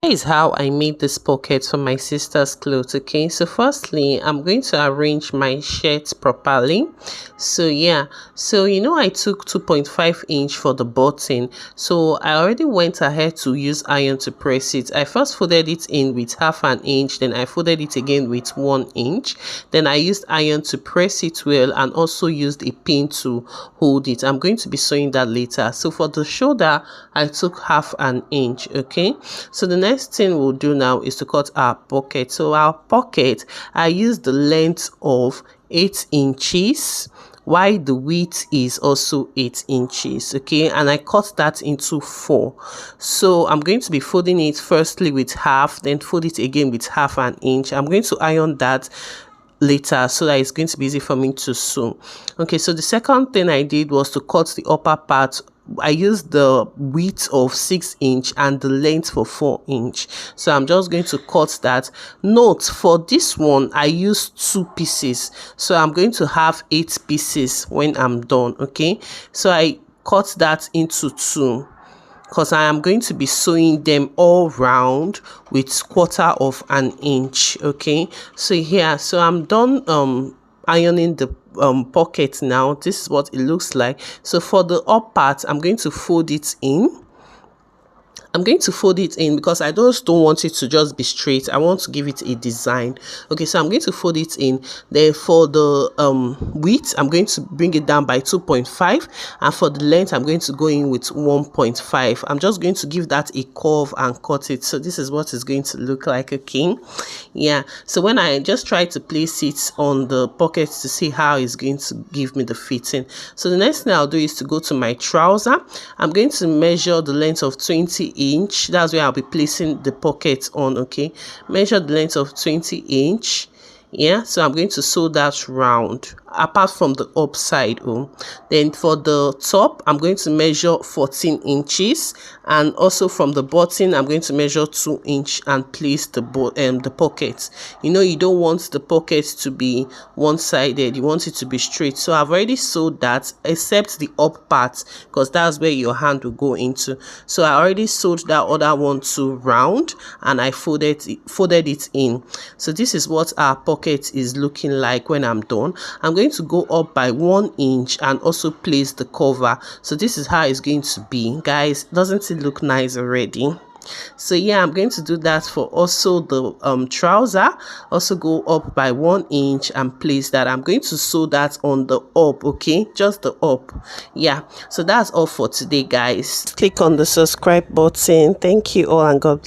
Is how I made this pocket for my sister's clothes. Okay, so firstly I'm going to arrange my shirt properly. So yeah, so I took 2.5 inch for the button, so I already went ahead to use iron to press it. I first folded it in with half an inch, then I folded it again with 1 inch, then I used iron to press it well and also used a pin to hold it. I'm going to be sewing that later. So for the shoulder I took half an inch. Okay, so the next thing we'll do now is to cut our pocket. So our pocket, I used the length of 8 inches while the width is also 8 inches. Okay, and I cut that into 4. So I'm going to be folding it firstly with half, then fold it again with half an inch. I'm going to iron that later so that it's going to be easy for me to sew. Okay, so the second thing I did was to cut the upper part. I used the width of 6 inch and the length for 4 inch. So I'm just going to cut that. Note, for this one I used 2 pieces, so I'm going to have 8 pieces when I'm done. Okay, so I cut that into 2 because I am going to be sewing them all round with 1/4 of an inch. Okay, so here, so I'm done ironing the pocket now. This is what it looks like. So for the up part, I'm going to fold it in. Because I just don't want it to just be straight. I want to give it a design. Okay, so I'm going to fold it in. Then for the width, I'm going to bring it down by 2.5, and for the length I'm going to go in with 1.5. I'm just going to give that a curve and cut it. So this is what it's going to look like. Okay, yeah, so when I just try to place it on the pocket to see how it's going to give me the fitting. So the next thing I'll do is to go to my trouser. I'm going to measure the length of 20 inch. That's where I'll be placing the pocket on. Okay, measure the length of 20 inch. Yeah, so I'm going to sew that round apart from the upside. Then for the top I'm going to measure 14 inches, and also from the button I'm going to measure 2 inch and place the pocket. You don't want the pocket to be one-sided, you want it to be straight. So I've already sewed that except the up part, because that's where your hand will go into. So I already sewed that other one to round and I folded it in. So this is what our pocket is looking like when I'm done. I'm going to go up by 1 inch and also place the cover. So this is how it's going to be, guys. Doesn't it look nice already? So yeah, I'm going to do that for also the trouser. Also go up by 1 inch and place that. I'm going to sew that on the up. Okay, just the up. Yeah, so that's all for today, guys. Click on the subscribe button. Thank you all, and God bless.